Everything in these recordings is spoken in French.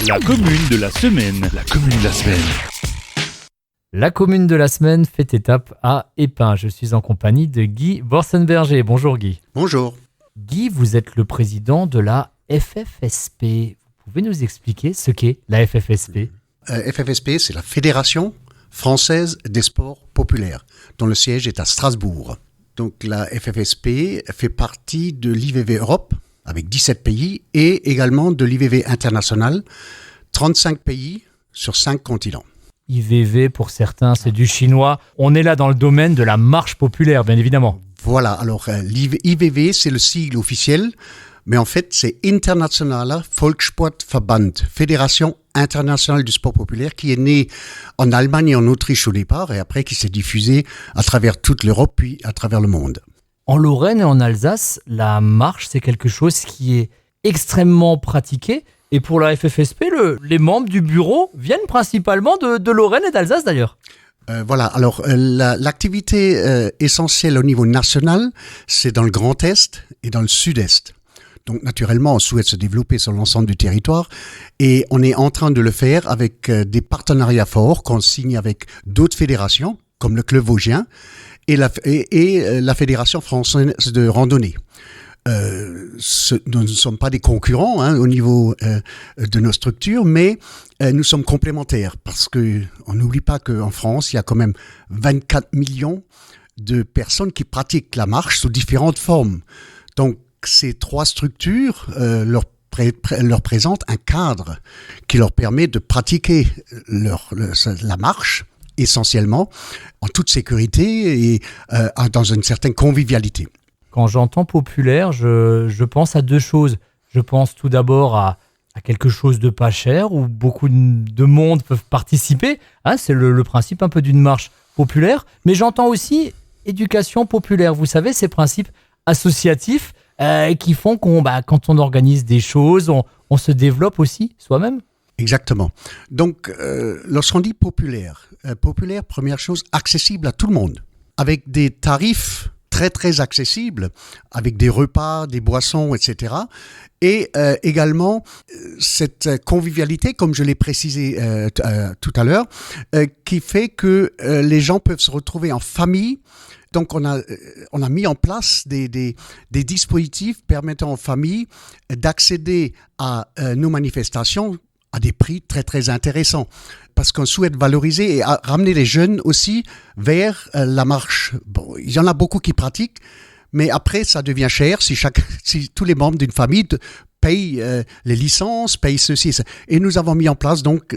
La commune de la semaine. La commune de la semaine. La commune de la semaine fait étape à Épin. Je suis en compagnie de Guy Borsenberger. Bonjour Guy. Bonjour. Guy, vous êtes le président de la FFSP. Vous pouvez nous expliquer ce qu'est la FFSP ? FFSP, c'est la Fédération française des sports populaires, dont le siège est à Strasbourg. Donc la FFSP fait partie de l'IVV Europe, avec 17 pays, et également de l'IVV international, 35 pays sur 5 continents. IVV, pour certains, c'est du chinois. On est là dans le domaine de la marche populaire, bien évidemment. Voilà, alors l'IVV, c'est le sigle officiel, mais en fait, c'est Internationaler Volkssportverband, Fédération internationale du sport populaire, qui est née en Allemagne et en Autriche au départ, et après qui s'est diffusée à travers toute l'Europe, puis à travers le monde. En Lorraine et en Alsace, la marche, c'est quelque chose qui est extrêmement pratiqué. Et pour la FFSP, les membres du bureau viennent principalement de Lorraine et d'Alsace d'ailleurs. Voilà, alors l'activité essentielle au niveau national, c'est dans le Grand Est et dans le Sud-Est. Donc naturellement, on souhaite se développer sur l'ensemble du territoire et on est en train de le faire avec des partenariats forts qu'on signe avec d'autres fédérations, comme le Club Vosgien et la Fédération française de randonnée. Nous ne sommes pas des concurrents au niveau de nos structures, mais nous sommes complémentaires parce que on n'oublie pas qu'en France, il y a quand même 24 millions de personnes qui pratiquent la marche sous différentes formes. Donc, ces trois structures leur présentent un cadre qui leur permet de pratiquer la marche essentiellement en toute sécurité et dans une certaine convivialité. Quand j'entends populaire, je pense à deux choses. Je pense tout d'abord à quelque chose de pas cher où beaucoup de monde peuvent participer. C'est le principe un peu d'une marche populaire. Mais j'entends aussi éducation populaire. Vous savez, ces principes associatifs qui font quand on organise des choses, on se développe aussi soi-même. Exactement. Donc, lorsqu'on dit populaire, première chose, accessible à tout le monde, avec des tarifs très très accessible, avec des repas, des boissons, etc. Et également cette convivialité, comme je l'ai précisé tout à l'heure, qui fait que les gens peuvent se retrouver en famille. Donc on a mis en place des dispositifs permettant aux familles d'accéder à nos manifestations à des prix très très intéressants. Parce qu'on souhaite valoriser et ramener les jeunes aussi vers la marche. Bon, il y en a beaucoup qui pratiquent, mais après, ça devient cher si tous les membres d'une famille payent les licences, payent ceci et ça. Et nous avons mis en place donc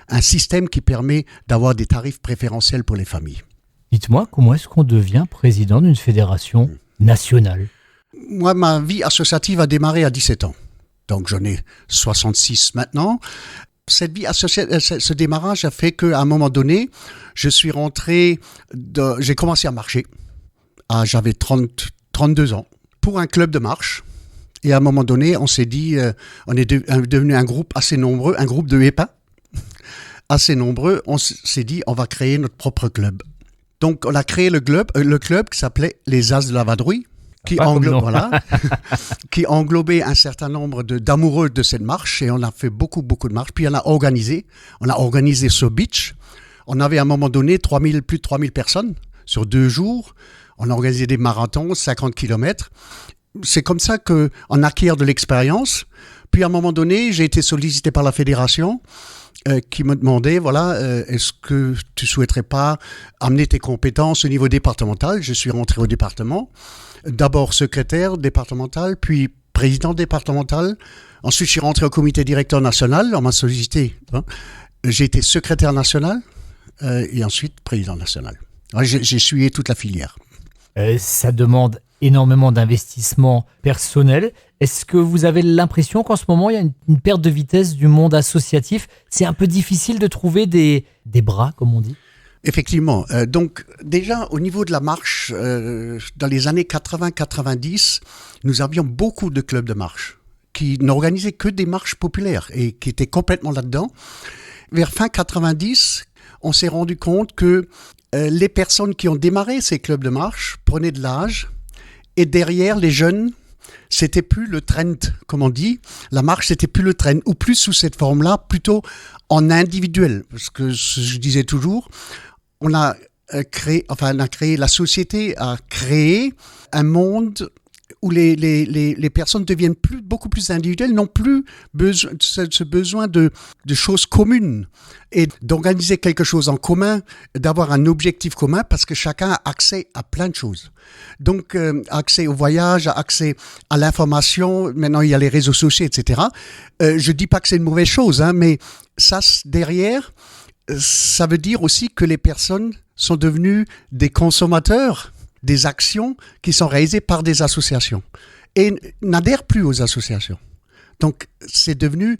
un système qui permet d'avoir des tarifs préférentiels pour les familles. Dites-moi, comment est-ce qu'on devient président d'une fédération nationale ? Moi, ma vie associative a démarré à 17 ans. Donc, j'en ai 66 maintenant. Cette vie associative, ce démarrage a fait qu'à un moment donné, j'ai commencé à marcher. J'avais 32 ans pour un club de marche. Et à un moment donné, on s'est dit, on est devenu un groupe assez nombreux, un groupe de Épin assez nombreux. On s'est dit, on va créer notre propre club. Donc, on a créé le club qui s'appelait les As de la Vadrouille. Qui englobait un certain nombre d'amoureux de cette marche et on a fait beaucoup de marches. Puis on a organisé sur Beach. On avait à un moment donné plus de 3000 personnes sur 2 jours. On a organisé des marathons, 50 km. C'est comme ça qu'on acquiert de l'expérience. Puis à un moment donné, j'ai été sollicité par la fédération qui me demandait, est-ce que tu souhaiterais pas amener tes compétences au niveau départemental ? Je suis rentré au département. D'abord secrétaire départemental, puis président départemental. Ensuite, je suis rentré au comité directeur national. On m'a sollicité. J'ai été secrétaire national et ensuite président national. J'ai essuyé toute la filière. Ça demande énormément d'investissement personnel. Est-ce que vous avez l'impression qu'en ce moment, il y a une perte de vitesse du monde associatif ? C'est un peu difficile de trouver des bras, comme on dit ? Effectivement. Donc, déjà, au niveau de la marche, dans les années 80-90, nous avions beaucoup de clubs de marche qui n'organisaient que des marches populaires et qui étaient complètement là-dedans. Vers fin 90, on s'est rendu compte que les personnes qui ont démarré ces clubs de marche prenaient de l'âge et derrière, les jeunes c'était plus le trend, comme on dit. La marche, c'était plus le trend, ou plus sous cette forme-là, plutôt en individuel. Parce que je disais toujours, on a créé, la société a créé un monde où les personnes deviennent beaucoup plus individuelles, n'ont plus ce besoin de choses communes et d'organiser quelque chose en commun, d'avoir un objectif commun parce que chacun a accès à plein de choses. Donc, accès au voyage, accès à l'information, maintenant il y a les réseaux sociaux, etc. Je dis pas que c'est une mauvaise chose, hein, mais ça, derrière, ça veut dire aussi que les personnes sont devenues des consommateurs des actions qui sont réalisées par des associations et n'adhèrent plus aux associations. Donc, c'est devenu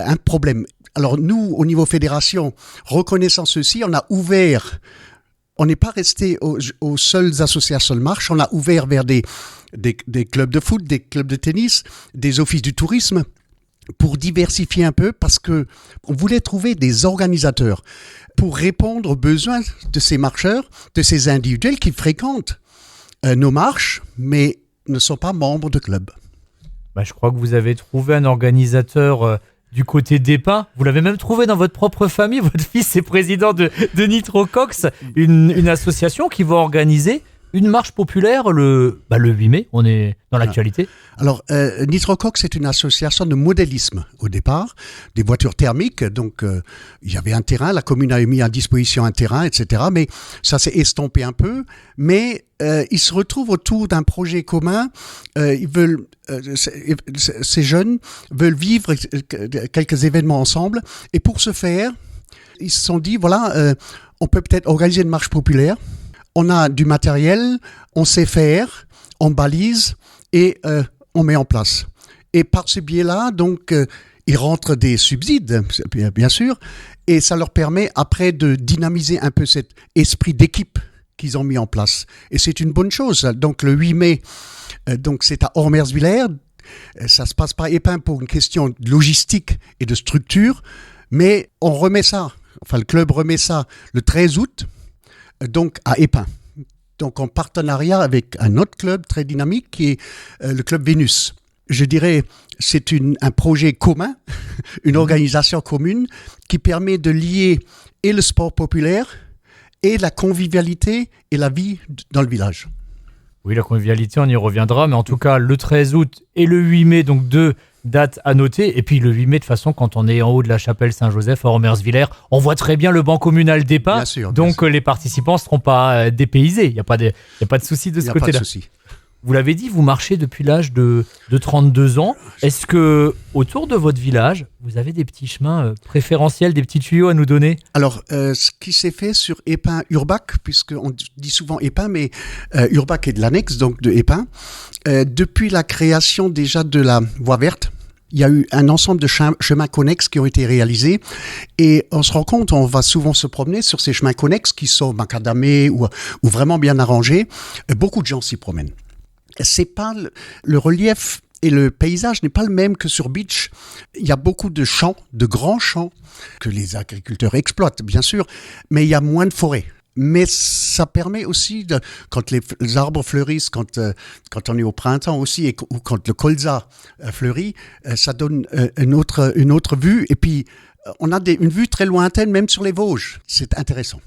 un problème. Alors, nous, au niveau fédération, reconnaissant ceci, on a ouvert, on n'est pas resté aux seules associations de marche, on a ouvert vers des clubs de foot, des clubs de tennis, des offices du tourisme, pour diversifier un peu, parce que on voulait trouver des organisateurs pour répondre aux besoins de ces marcheurs, de ces individuels qui fréquentent nos marches, mais ne sont pas membres de club. Je crois que vous avez trouvé un organisateur du côté d'Épin. Vous l'avez même trouvé dans votre propre famille. Votre fils est président de Nitrocox, une association qui va organiser une marche populaire le 8 mai. On est dans l'actualité. Alors, Nitrocox, c'est une association de modélisme au départ, des voitures thermiques. Donc, il y avait un terrain, la commune a mis à disposition un terrain, etc. Mais ça s'est estompé un peu. Mais ils se retrouvent autour d'un projet commun. Ils veulent, ces jeunes veulent vivre quelques événements ensemble. Et pour ce faire, ils se sont dit, voilà, on peut peut-être organiser une marche populaire. On a du matériel, on sait faire, on balise et on met en place. Et par ce biais-là, donc, ils rentrent des subsides, bien sûr, et ça leur permet après de dynamiser un peu cet esprit d'équipe qu'ils ont mis en place. Et c'est une bonne chose. Donc, le 8 mai, donc c'est à Ormersvillers. Ça se passe pas à Épin pour une question de logistique et de structure, mais on remet ça, enfin le club remet ça le 13 août, donc à Épin. Donc en partenariat avec un autre club très dynamique qui est le club Vénus. Je dirais c'est un projet commun, une organisation commune qui permet de lier et le sport populaire et la convivialité et la vie dans le village. Oui, la convivialité, on y reviendra, mais en tout cas, le 13 août et le 8 mai, donc 2 dates à noter. Et puis le 8 mai, de toute façon, quand on est en haut de la chapelle Saint-Joseph à Ormersvillers, on voit très bien le banc communal d'Épin. Bien sûr, donc les participants ne seront pas dépaysés. Il n'y a pas de souci de ce côté-là. Il n'y a pas de souci. Vous l'avez dit, vous marchez depuis l'âge de 32 ans. Est-ce que autour de votre village, vous avez des petits chemins préférentiels, des petits tuyaux à nous donner ? Alors, ce qui s'est fait sur Épin-Urbac, puisqu'on dit souvent Épin, mais Urbac est de l'annexe, donc de Épin, depuis la création déjà de la voie verte, il y a eu un ensemble de chemins connexes qui ont été réalisés et on se rend compte, on va souvent se promener sur ces chemins connexes qui sont macadamés ou vraiment bien arrangés. Beaucoup de gens s'y promènent. C'est pas le relief et le paysage n'est pas le même que sur Beach. Il y a beaucoup de champs, de grands champs que les agriculteurs exploitent, bien sûr, mais il y a moins de forêts. Mais ça permet aussi, quand les arbres fleurissent, quand on est au printemps aussi, ou quand le colza fleurit, ça donne une autre vue. Et puis, on a une vue très lointaine, même sur les Vosges. C'est intéressant.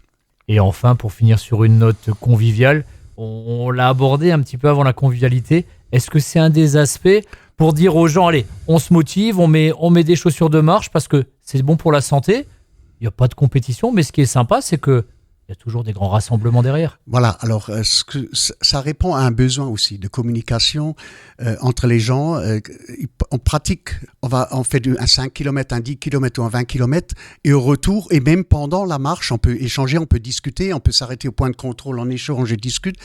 Et enfin, pour finir sur une note conviviale, on l'a abordé un petit peu avant la convivialité. Est-ce que c'est un des aspects pour dire aux gens, allez, on se motive, on met des chaussures de marche parce que c'est bon pour la santé. Il n'y a pas de compétition, mais ce qui est sympa, c'est que il y a toujours des grands rassemblements derrière. Voilà, alors ça répond à un besoin aussi de communication entre les gens. On pratique, on fait un 5 km, un 10 km ou un 20 km et au retour, et même pendant la marche, on peut échanger, on peut discuter, on peut s'arrêter au point de contrôle, on échange et discute.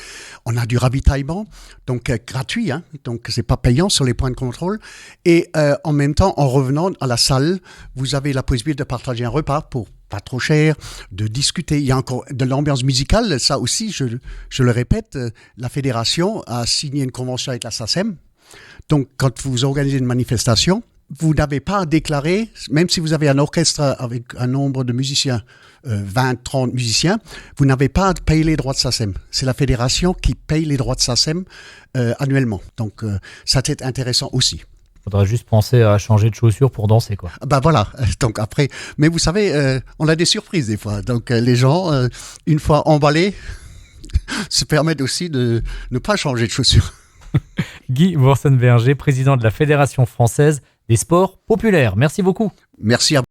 On a du ravitaillement, donc gratuit, hein, donc c'est pas payant sur les points de contrôle. Et en même temps, en revenant à la salle, vous avez la possibilité de partager un repas pour pas trop cher, de discuter. Il y a encore de l'ambiance musicale, ça aussi, je le répète, la fédération a signé une convention avec la SACEM. Donc, quand vous organisez une manifestation, vous n'avez pas à déclarer, même si vous avez un orchestre avec un nombre de musiciens, 20, 30 musiciens, vous n'avez pas à payer les droits de SACEM. C'est la fédération qui paye les droits de SACEM annuellement. Donc, ça c'est intéressant aussi. Faudrait juste penser à changer de chaussures pour danser, quoi. Ben voilà, donc après, mais vous savez, on a des surprises des fois. Donc, les gens, une fois emballés, se permettent aussi de ne pas changer de chaussures. Guy Boursenberger, président de la Fédération française des sports populaires. Merci beaucoup. Merci à vous.